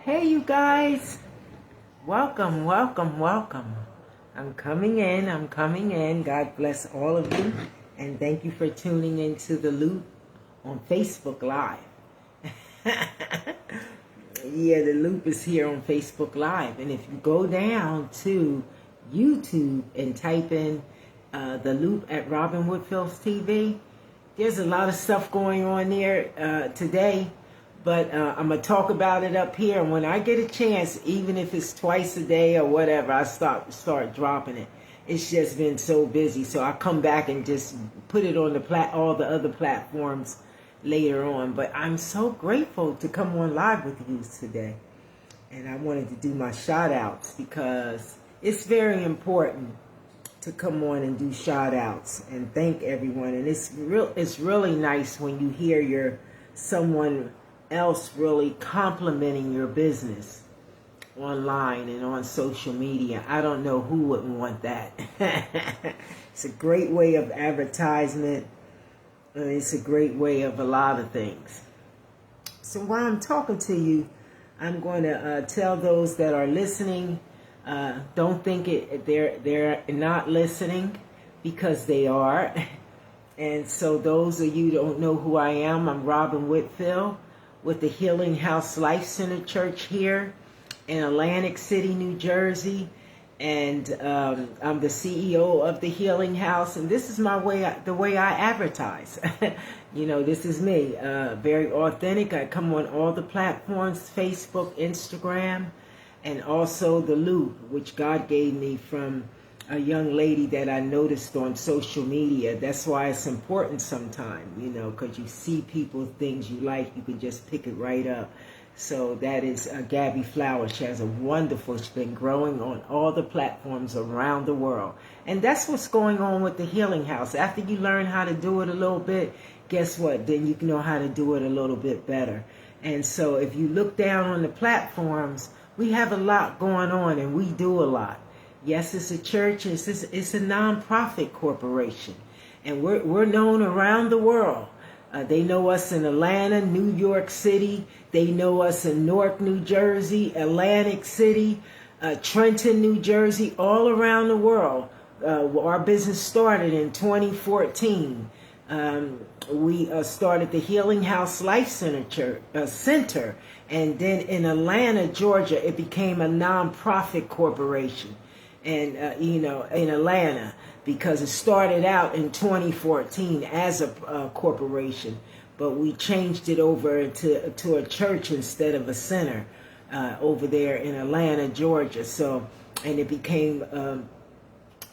Hey, you guys. Welcome, welcome, welcome. I'm coming in. I'm coming in. God bless all of you. And thank you for tuning into The Loop on Facebook Live. Yeah, The Loop is here on Facebook Live. And if you go down to YouTube and type in The Loop at Robin Woodfield's TV, there's a lot of stuff going on there today. But I'm going to talk about it up here. And when I get a chance, even if it's twice a day or whatever, I start dropping it. It's just been so busy. So I come back and just put it on all the other platforms later on. But I'm so grateful to come on live with you today. And I wanted to do my shout outs because it's very important to come on and do shout outs and thank everyone. And it's really nice when you hear someone else really complimenting your business online and on social media. I don't know who wouldn't want that. It's a great way of advertisement. It's a great way of a lot of things. So while I'm talking to you, I'm going to tell those that are listening, don't think they're not listening, because they are. And so those of you who don't know who I am, I'm Robin Whitfield with the Healing House Life Center Church here in Atlantic City, New Jersey. And I'm the CEO of the Healing House. And this is the way I advertise. This is me. Very authentic. I come on all the platforms, Facebook, Instagram, and also The Loop, which God gave me from a young lady that I noticed on social media. That's why it's important sometimes, because you see people, things you like, you can just pick it right up. So that is Gabby Flowers. She's been growing on all the platforms around the world. And that's what's going on with the Healing House. After you learn how to do it a little bit, guess what? Then you can know how to do it a little bit better. And so if you look down on the platforms, we have a lot going on and we do a lot. Yes, it's a church. It's a nonprofit corporation, and we're known around the world. They know us in Atlanta, New York City. They know us in Newark, New Jersey, Atlantic City, Trenton, New Jersey, all around the world. Our business started in 2014. We started the Healing House Life Center Center, and then in Atlanta, Georgia, it became a nonprofit corporation. And, in Atlanta, because it started out in 2014 as a corporation, but we changed it over to a church instead of a center over there in Atlanta, Georgia. So, and it became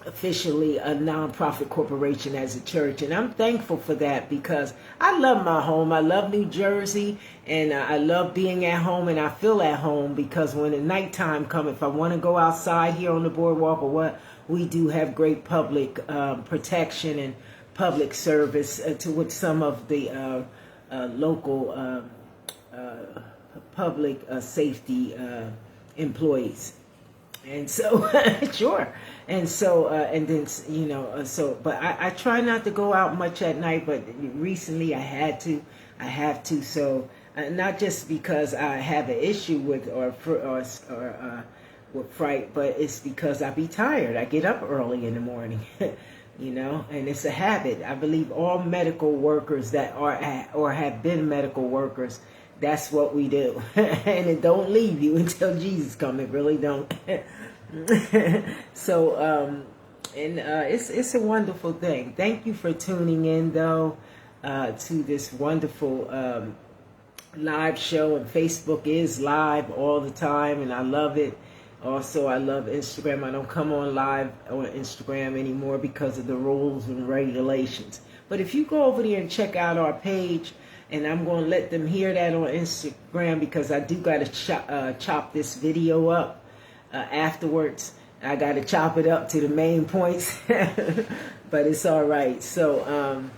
officially a nonprofit corporation as a church, and I'm thankful for that because I love my home. I love New Jersey, and I love being at home, and I feel at home because when the nighttime comes, if I want to go outside here on the boardwalk or what, we do have great public protection and public service with some of the local public safety employees. And so, sure. And so, but I try not to go out much at night, but recently I have to. So, not just because I have an issue with with fright, but it's because I be tired. I get up early in the morning, and it's a habit. I believe all medical workers that are or have been medical workers, that's what we do. And it don't leave you until Jesus comes. It really don't. So, it's a wonderful thing. Thank you for tuning in, though, to this wonderful live show. And Facebook is live all the time, and I love it. Also, I love Instagram. I don't come on live on Instagram anymore because of the rules and regulations. But if you go over there and check out our page, and I'm going to let them hear that on Instagram because I do got to chop this video up afterwards. I got to chop it up to the main points, but it's all right. So, on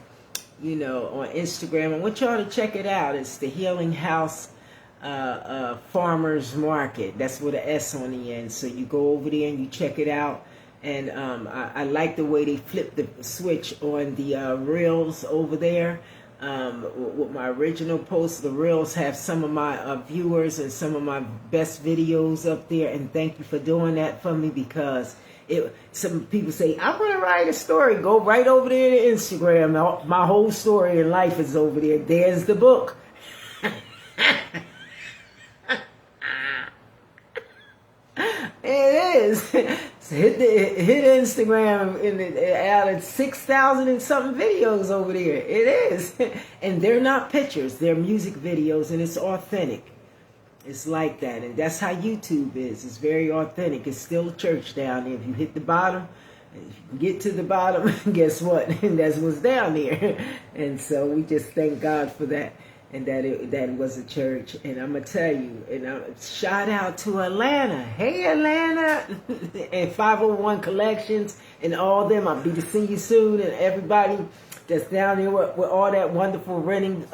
Instagram, I want y'all to check it out. It's the Healing House Farmers Market. That's with an S on the end. So you go over there and you check it out. And I like the way they flip the switch on the reels over there. With my original posts, the reels have some of my viewers and some of my best videos up there, and thank you for doing that for me, because some people say, I want to write a story. Go right over there to Instagram. My whole story in life is over there. There's the book. It is. So hit Instagram and it added 6,000 and something videos over there. It is. And they're not pictures. They're music videos, and it's authentic. It's like that. And that's how YouTube is. It's very authentic. It's still a church down there. If you hit the bottom, if you can get to the bottom, guess what? And that's what's down there. And so we just thank God for that. And that it was a church. And I'm going to tell you, and shout out to Atlanta. Hey, Atlanta. And 501 Collections and all them. I'll be to see you soon. And everybody that's down there with all that wonderful renting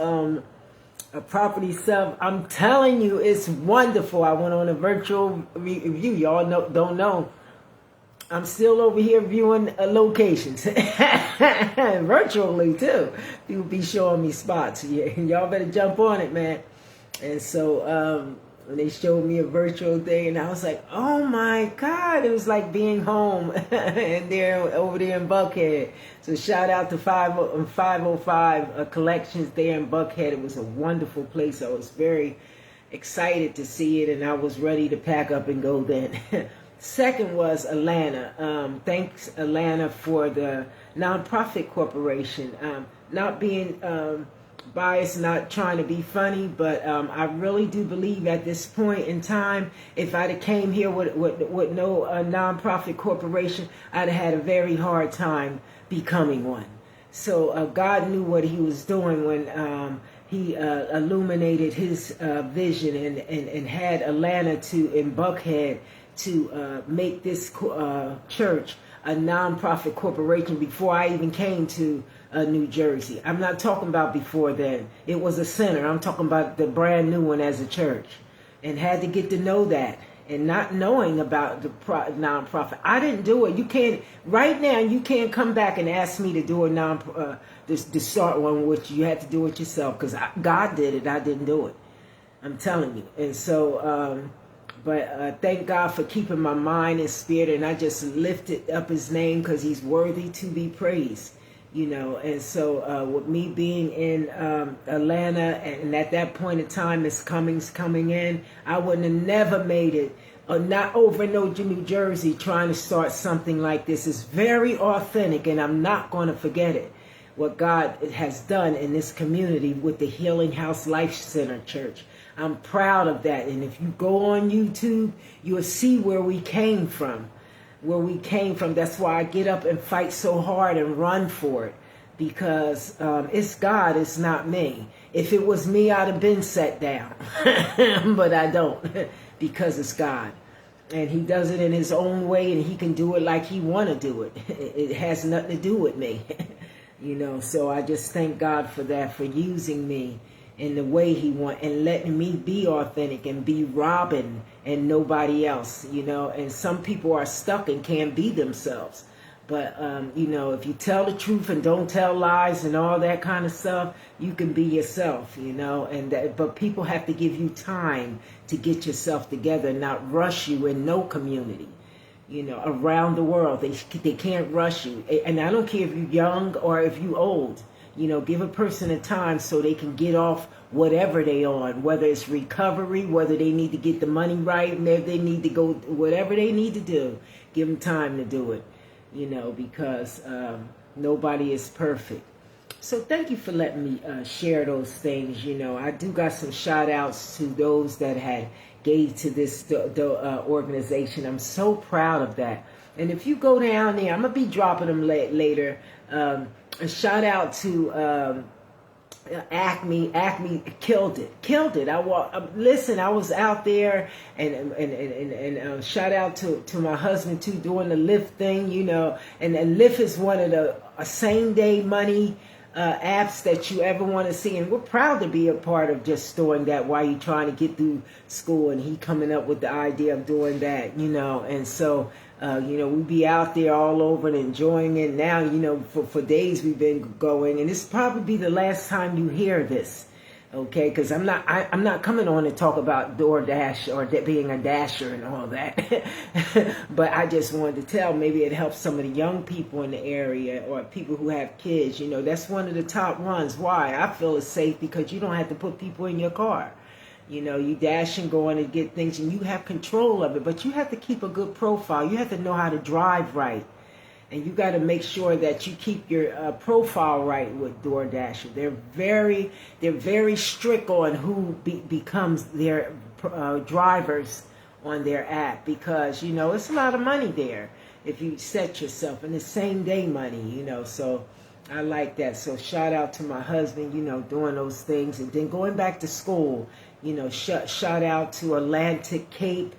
a property stuff. I'm telling you, it's wonderful. I went on a virtual review. Y'all don't know. I'm still over here viewing locations. Virtually, too. People be showing me spots. Yeah, y'all better jump on it, man. And so when they showed me a virtual thing, and I was like, oh, my God. It was like being home and over there in Buckhead. So shout out to 505 Collections there in Buckhead. It was a wonderful place. I was very excited to see it, and I was ready to pack up and go then. Second was Atlanta. Thanks, Atlanta, for the nonprofit corporation. Not being biased, not trying to be funny, but I really do believe at this point in time, if I'd have came here with no nonprofit corporation, I'd have had a very hard time becoming one. So God knew what he was doing when he illuminated his vision and had Atlanta in Buckhead to make this church a nonprofit corporation before I even came to New Jersey. I'm not talking about before then. It was a center. I'm talking about the brand new one as a church. And had to get to know that. And not knowing about the nonprofit. I didn't do it. You can't, right now, you can't come back and ask me to do a to start one, which you had to do it yourself. Because God did it. I didn't do it. I'm telling you. And so, but thank God for keeping my mind and spirit, and I just lifted up his name because he's worthy to be praised, you know. And so with me being in Atlanta, and at that point in time, Miss Cummings coming in, I wouldn't have never made it, or not over in New Jersey trying to start something like this. It's very authentic, and I'm not going to forget it, what God has done in this community with the Healing House Life Center Church. I'm proud of that. And if you go on YouTube, you'll see where we came from. That's why I get up and fight so hard and run for it. Because it's God, it's not me. If it was me, I'd have been set down. But I don't. Because it's God. And he does it in his own way, and he can do it like he want to do it. It has nothing to do with me. You know, so I just thank God for that, for using me in the way he wants, and letting me be authentic and be Robin and nobody else, you know. And some people are stuck and can't be themselves. But, you know, if you tell the truth and don't tell lies and all that kind of stuff, you can be yourself, you know. But people have to give you time to get yourself together, not rush you in no community, you know, around the world. They can't rush you. And I don't care if you're young or if you're old. You know, give a person a time so they can get off whatever they on, whether it's recovery, whether they need to get the money right, and if they need to go, whatever they need to do, give them time to do it, you know, because nobody is perfect. So thank you for letting me share those things. You know, I do got some shout outs to those that had gave to this organization. I'm so proud of that. And if you go down there, I'm going to be dropping them later. A shout out to Acme. Acme killed it. Listen, I was out there, and shout out to my husband too, doing the Lyft thing, you know. And Lyft is one of the same day money apps that you ever want to see, and we're proud to be a part of just doing that while you're trying to get through school. And he coming up with the idea of doing that, you know. And so We be out there all over and enjoying it. Now, for days we've been going, and this will probably be the last time you hear this. Okay, because I'm not coming on to talk about DoorDash or being a dasher and all that. But I just wanted to tell, maybe it helps some of the young people in the area or people who have kids. That's one of the top ones. Why? I feel it's safe because you don't have to put people in your car. You dash and go on and get things, and you have control of it. But you have to keep a good profile. You have to know how to drive right. And you got to make sure that you keep your profile right with DoorDash. They're very strict on who becomes their drivers on their app, because it's a lot of money there if you set yourself, and it's same day money. So I like that. So shout out to my husband, doing those things, and then going back to school. Shout out to Atlantic Cape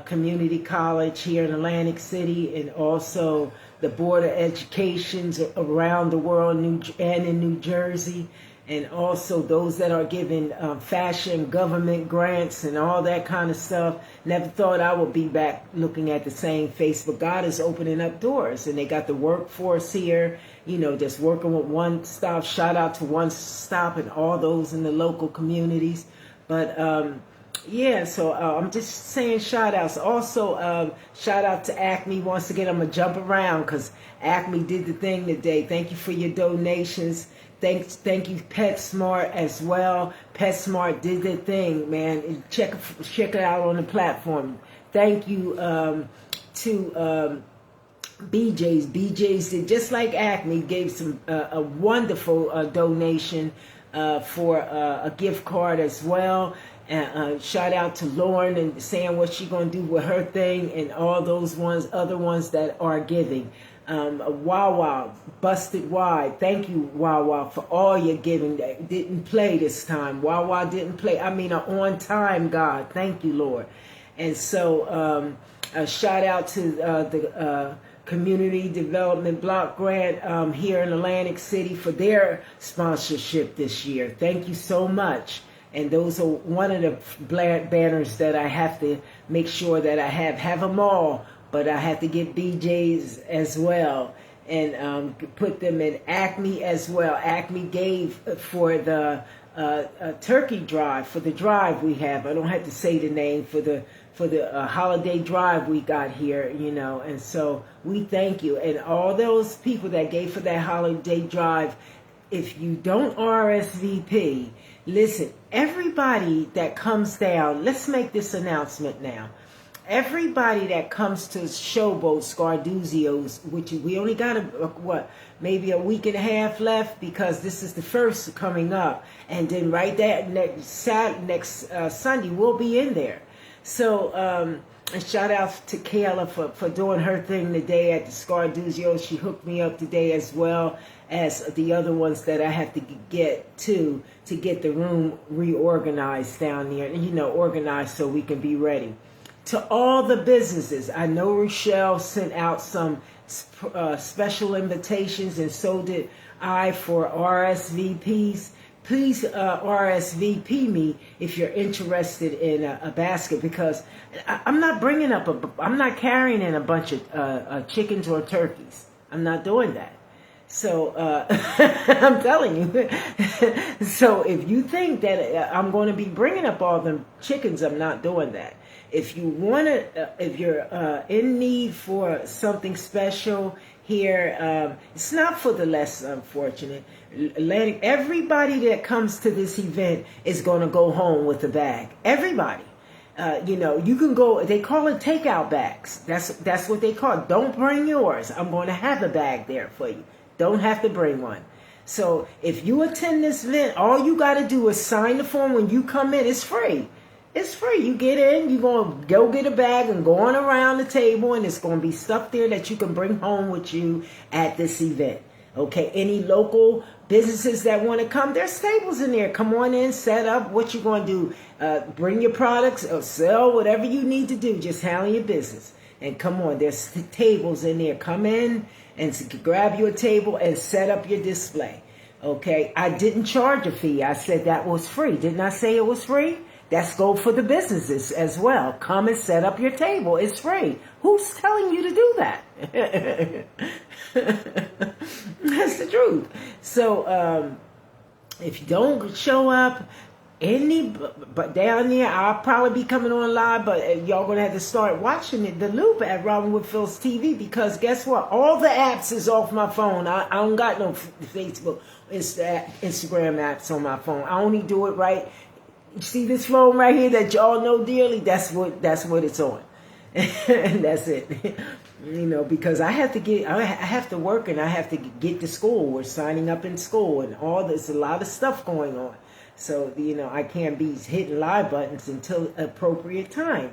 Community College here in Atlantic City, and also the Board of Educations around the world and in New Jersey, and also those that are giving fashion government grants and all that kind of stuff. Never thought I would be back looking at the same face, but God is opening up doors, and they got the workforce here, just working with One Stop. Shout out to One Stop and all those in the local communities. But so I'm just saying shout outs. Also, shout out to Acme. Once again, I'm going to jump around because Acme did the thing today. Thank you for your donations. Thank you, PetSmart, as well. PetSmart did their thing, man. Check it out on the platform. Thank you to BJ's. BJ's did just like Acme, gave some a wonderful donation for a gift card as well. Shout out to Lauren and saying what she's going to do with her thing, and all those other ones that are giving. Wawa, Busted Wide. Thank you, Wawa, for all your giving. That didn't play this time. Wawa didn't play. I mean, on time, God. Thank you, Lord. And so, shout out to the Community Development Block Grant here in Atlantic City for their sponsorship this year. Thank you so much. And those are one of the banners that I have to make sure that I have them all, but I have to get BJ's as well, and put them in Acme as well. Acme gave for the turkey drive, for the drive we have. I don't have to say the name, for the holiday drive we got here, and so we thank you. And all those people that gave for that holiday drive, if you don't RSVP, listen, everybody that comes down, let's make this announcement now. Everybody that comes to Showboat Scarduzio's, which we only got maybe a week and a half left, because this is the first coming up, and then right there next Sunday we'll be in there. So and shout out to Kayla for doing her thing today at the Scarduzio. She hooked me up today, as well as the other ones that I have to get to get the room reorganized down there, organized so we can be ready. To all the businesses, I know Rochelle sent out some special invitations, and so did I, for RSVPs. Please RSVP me if you're interested in a basket, because I'm not I'm not carrying in a bunch of chickens or turkeys. I'm not doing that. So I'm telling you. So if you think that I'm going to be bringing up all them chickens, I'm not doing that. If you want to, if you're in need for something special here, it's not for the less unfortunate. Everybody that comes to this event is going to go home with a bag. Everybody. You can go, they call it takeout bags. That's what they call it. Don't bring yours. I'm going to have a bag there for you. Don't have to bring one. So if you attend this event, all you got to do is sign the form when you come in. It's free. It's free. You get in, you're going to go get a bag and go on around the table, and it's going to be stuff there that you can bring home with you at this event. Okay, any local businesses that want to come, there's tables in there. Come on in, set up what you're going to do. Bring your products or sell whatever you need to do. Just handle your business. And come on, there's tables in there. Come in and grab your table and set up your display. Okay, I didn't charge a fee. I said that was free. Didn't I say it was free? That's go for the businesses as well. Come and set up your table. It's free. Who's telling you to do that? That's the truth. So if you don't show up, but down there, I'll probably be coming on live, but y'all gonna have to start watching it, The Loop at Robin Woodfield's TV, because guess what? All the apps is off my phone. I don't got no Facebook, Instagram apps on my phone. I only do it right. You see this phone right here that y'all know dearly? That's what it's on. And that's it. You know, because I have to work and I have to get to school. We're signing up in school and all this, a lot of stuff going on. So, you know, I can't be hitting live buttons until appropriate time.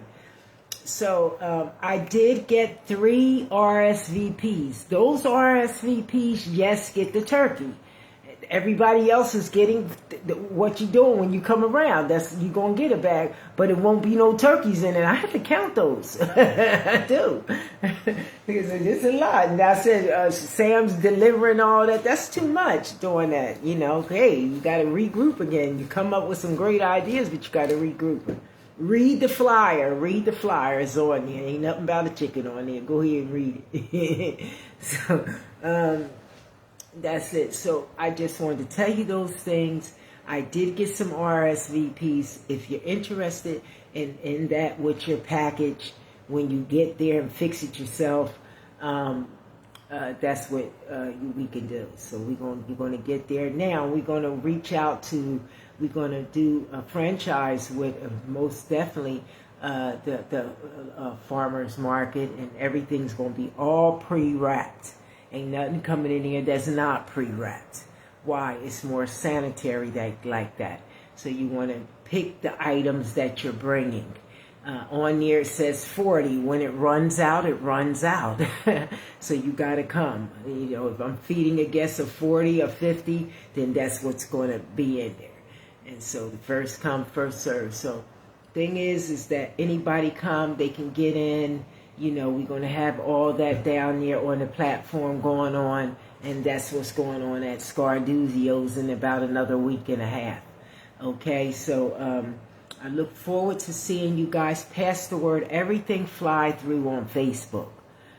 So I did get 3 RSVPs. Those RSVPs, yes, get the turkey. Everybody else is getting what you're doing when you come around. You're going to get a bag, but it won't be no turkeys in it. I have to count those. I do. Because it's a lot. And I said, Sam's delivering all that. That's too much doing that. You know, hey, you got to regroup again. You come up with some great ideas, but you got to regroup. Read the flyer. Read the flyer. It's on there. Ain't nothing about a chicken on there. Go ahead and read it. So, that's it. So I just wanted to tell you those things. I did get some RSVPs. If you're interested in that with your package, when you get there and fix it yourself, that's what we can do. So you're going to get there. Now we're going to we're going to do a franchise with most definitely the farmers market, and everything's going to be all pre-wrapped. Ain't nothing coming in here that's not pre-wrapped. Why? It's more sanitary like that. So you want to pick the items that you're bringing. On there it says 40. When it runs out, it runs out. So you got to come. You know, if I'm feeding a guest of 40 or 50, then that's what's going to be in there. And so the first come, first serve. So thing is that anybody come, they can get in. You know, we're going to have all that down there on the platform going on, and that's what's going on at Scarduzio's in about another week and a half. Okay, so I look forward to seeing you guys. Pass the word. Everything fly through on Facebook.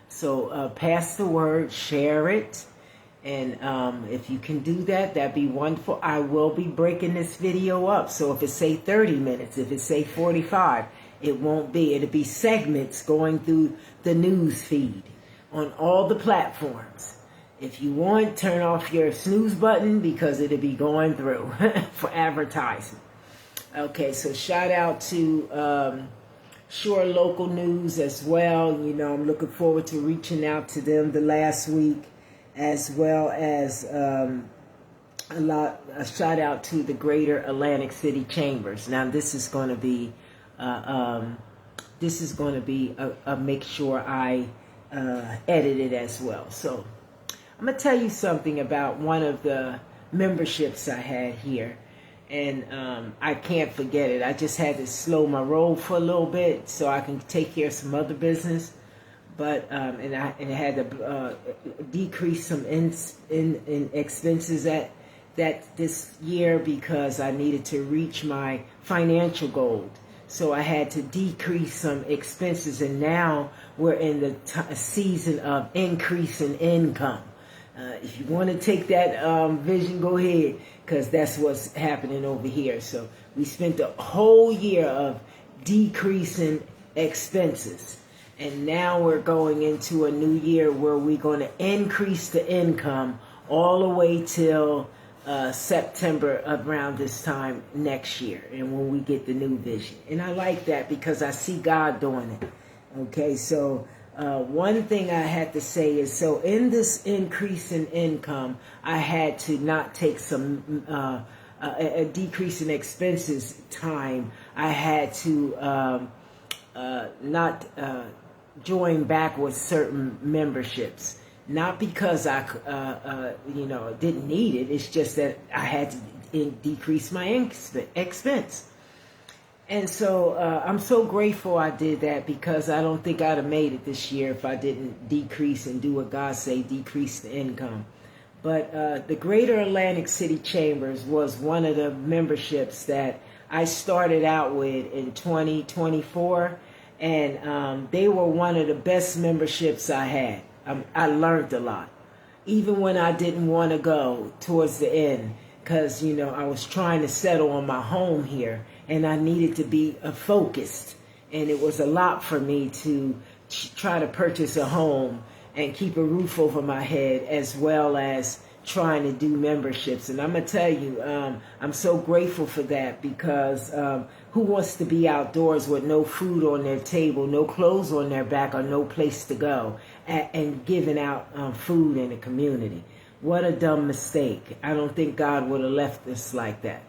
So pass the word, share it, and if you can do that, that'd be wonderful. I will be breaking this video up. So if it say 30 minutes, if it say 45, it won't be. It'll be segments going through the news feed on all the platforms. If you want, turn off your snooze button because it'll be going through for advertisement. Okay, so shout out to Shore Local News as well. You know, I'm looking forward to reaching out to them the last week, as well as a shout out to the Greater Atlantic City Chambers. Now, this is going to be a make sure I edit it as well. So I'm gonna tell you something about one of the memberships I had here, and I can't forget it. I just had to slow my roll for a little bit so I can take care of some other business, but and I had to decrease some in expenses that this year because I needed to reach my financial goal. So I had to decrease some expenses, and now we're in the season of increasing income. If you want to take that vision, go ahead, because that's what's happening over here. So we spent the whole year of decreasing expenses, and now we're going into a new year where we're going to increase the income all the way till September around this time next year, and when we get the new vision. And I like that because I see God doing it. Okay, so one thing I had to say is, so in this increase in income, I had to not take some a decrease in expenses time. I had to not join back with certain memberships. Not because I, didn't need it. It's just that I had to decrease my expense. And so I'm so grateful I did that, because I don't think I'd have made it this year if I didn't decrease and do what God say, decrease the income. But the Greater Atlantic City Chambers was one of the memberships that I started out with in 2024, and they were one of the best memberships I had. I learned a lot, even when I didn't want to go towards the end, because I was trying to settle on my home here, and I needed to be focused, and it was a lot for me to try to purchase a home and keep a roof over my head, as well as trying to do memberships. And I'm gonna tell you, I'm so grateful for that, because who wants to be outdoors with no food on their table, no clothes on their back, or no place to go, and giving out food in the community? What a dumb mistake. I don't think God would have left us like that.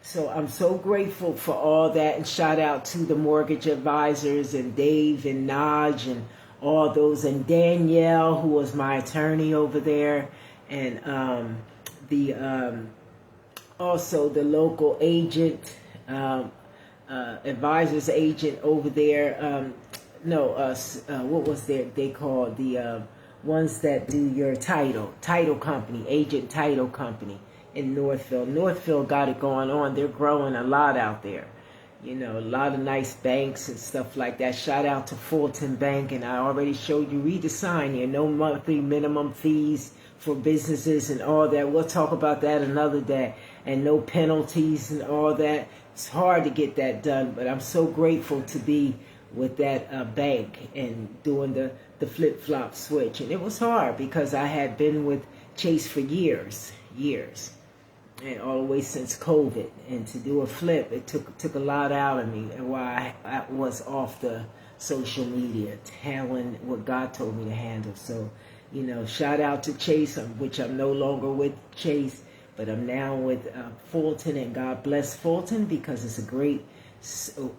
So I'm so grateful for all that, and shout out to the mortgage advisors and Dave and Naj and all those, and Danielle, who was my attorney over there, and also the local agent, advisors agent over there. What was they called? The ones that do your title company, agent title company in Northville. Northville got it going on. They're growing a lot out there. A lot of nice banks and stuff like that. Shout out to Fulton Bank, and I already showed you, read the sign here, no monthly minimum fees for businesses and all that. We'll talk about that another day. And no penalties and all that. It's hard to get that done, but I'm so grateful to be with that bank and doing the flip-flop switch. And it was hard because I had been with Chase for years, and all the way since COVID. And to do a flip, it took a lot out of me, and why I was off the social media, handling what God told me to handle. So, shout out to Chase, which I'm no longer with Chase, but I'm now with Fulton, and God bless Fulton, because it's a great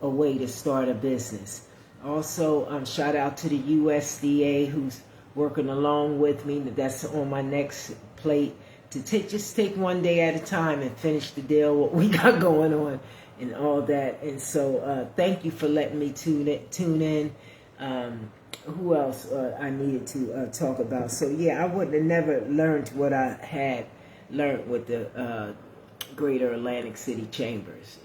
way to start a business. Also, shout out to the USDA, who's working along with me. That's on my next plate, to just take one day at a time and finish the deal, what we got going on and all that. And so thank you for letting me tune in. Who else I needed to talk about? So yeah, I wouldn't have never learned what I had learned with the Greater Atlantic City Chambers.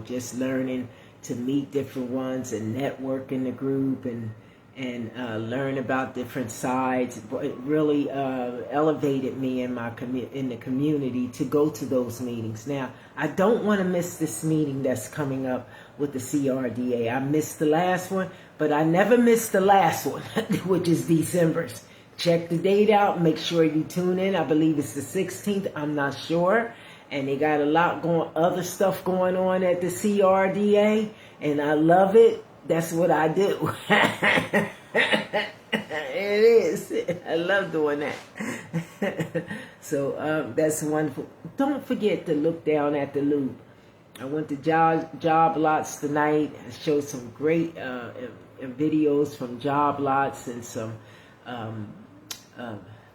Just learning to meet different ones and network in the group, and learn about different sides. It really elevated me in the community to go to those meetings. Now, I don't want to miss this meeting that's coming up with the CRDA. I missed the last one, but I never missed the last one, which is December's. Check the date out. Make sure you tune in. I believe it's the 16th. I'm not sure. And they got a lot other stuff going on at the CRDA, and I love it. That's what I do. It is. I love doing that. So that's wonderful. Don't forget to look down at the Loop. I went to job lots tonight. I showed some great videos from job lots, and some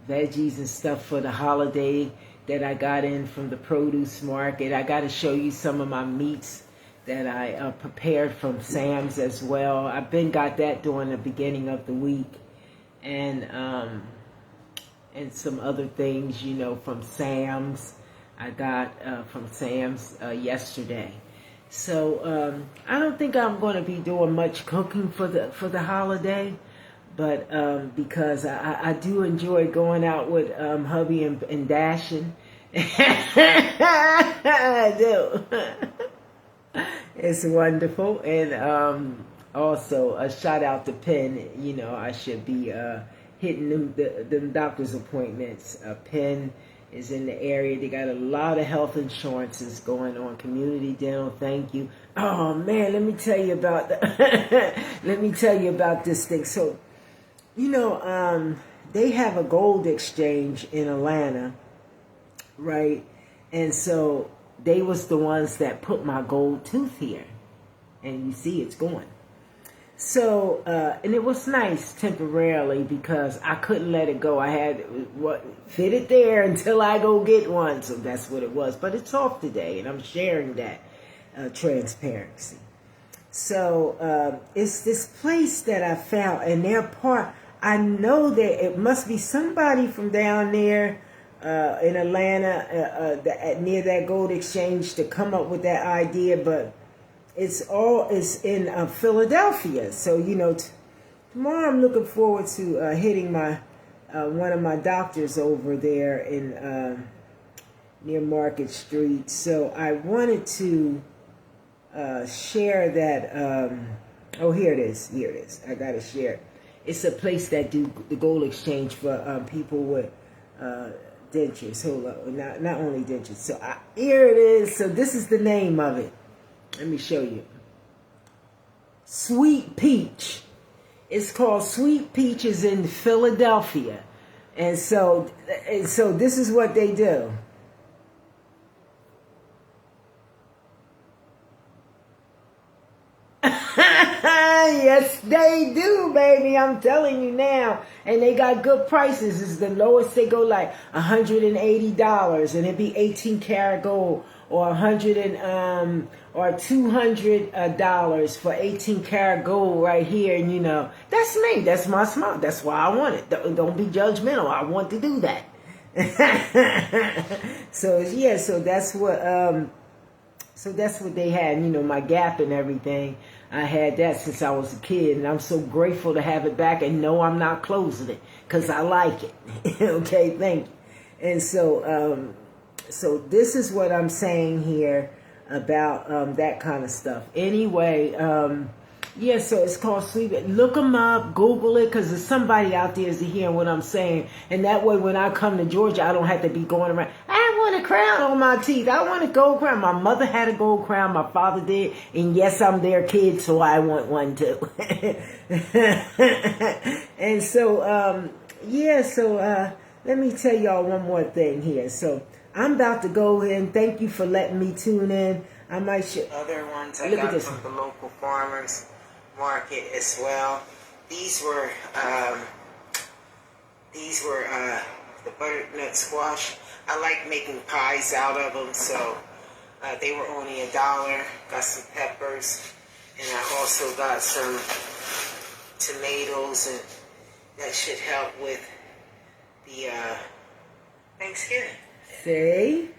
veggies and stuff for the holiday that I got in from the produce market. I got to show you some of my meats that I prepared from Sam's as well. I've been got that during the beginning of the week, and some other things, from Sam's. I got from Sam's yesterday. So I don't think I'm going to be doing much cooking for the holiday, but because I do enjoy going out with hubby and dashing. I do. It's wonderful. And also a shout out to Penn. I should be hitting them doctor's appointments. Penn is in the area. They got a lot of health insurances going on. Community dental, thank you. Oh man, let me tell you about this thing. So, they have a gold exchange in Atlanta, right? And so they was the ones that put my gold tooth here, and you see it's going. So, and it was nice temporarily because I couldn't let it go. I had fit it there until I go get one. So that's what it was. But it's off today, and I'm sharing that transparency. So it's this place that I found, and their part. I know that it must be somebody from down there in Atlanta, near that gold exchange, to come up with that idea, but it's in Philadelphia. So, you know, tomorrow I'm looking forward to hitting my one of my doctors over there in near Market Street. So I wanted to share that. Oh, here it is. Here it is. I gotta share it. It's a place that do the gold exchange for people with dentures. Hold on, not only dentures. So here it is. So this is the name of it. Let me show you. Sweet Peach. It's called Sweet Peaches in Philadelphia, and so this is what they do. Yes, they do, baby. I'm telling you now. And they got good prices. It's the lowest. They go like $180, and it'd be 18 karat gold, or or $200 for 18 karat gold right here. And you know, that's me. That's my smart. That's why I want it. Don't be judgmental. I want to do that. So yeah. So that's what. So that's what they had. You know, my Gap and everything. I had that since I was a kid, and I'm so grateful to have it back. And no, I'm not closing it because I like it. Okay, thank you. And so, so this is what I'm saying here about that kind of stuff. Anyway, yeah. So it's called Sleep. Look them up, Google it, because there's somebody out there is hearing what I'm saying, and that way when I come to Georgia, I don't have to be going around. I want a crown on my teeth. I want a gold crown. My mother had a gold crown. My father did. And yes, I'm their kid, so I want one too. And so, yeah, so let me tell y'all one more thing here. So I'm about to go in. Thank you for letting me tune in. I might show other ones I got from the local farmers market as well. These were the butternut squash. I like making pies out of them, so they were only $1. Got some peppers, and I also got some tomatoes, and that should help with the Thanksgiving. See?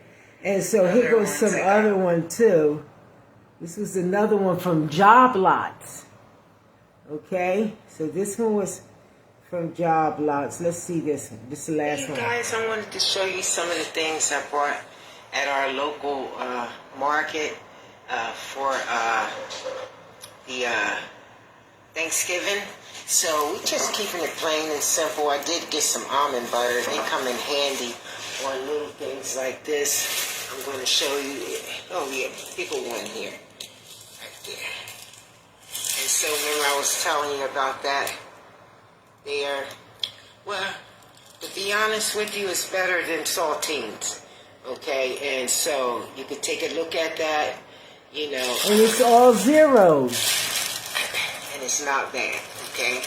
And so here goes some other one too. This was another one from Job Lots. Okay? So this one was from Job Lots. Let's see this one. This is the last one. Guys, I wanted to show you some of the things I bought at our local market for the Thanksgiving. So we're just keeping it plain and simple. I did get some almond butter. They come in handy on little things like this. I'm going to show you. Oh yeah, bigger one here, right there. And so remember I was telling you about that. There. Well, to be honest with you, it's better than saltines. Okay, and so you could take a look at that, you know. And it's all zeros. And it's not bad, okay?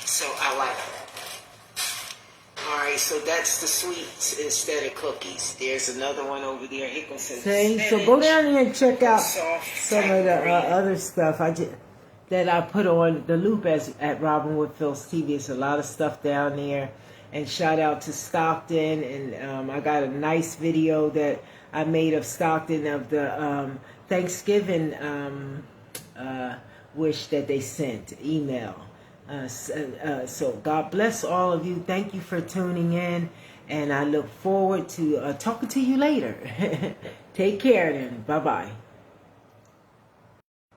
So I like it. Alright, so that's the sweets instead of cookies. There's another one over there. Here goes some spinach. So go down here and check out some of the other stuff that I put on the loop at Robin Whitfield's TV. It's a lot of stuff down there. And shout out to Stockton. And I got a nice video that I made of Stockton of the Thanksgiving wish that they sent, email. So God bless all of you. Thank you for tuning in. And I look forward to talking to you later. Take care then. Bye-bye.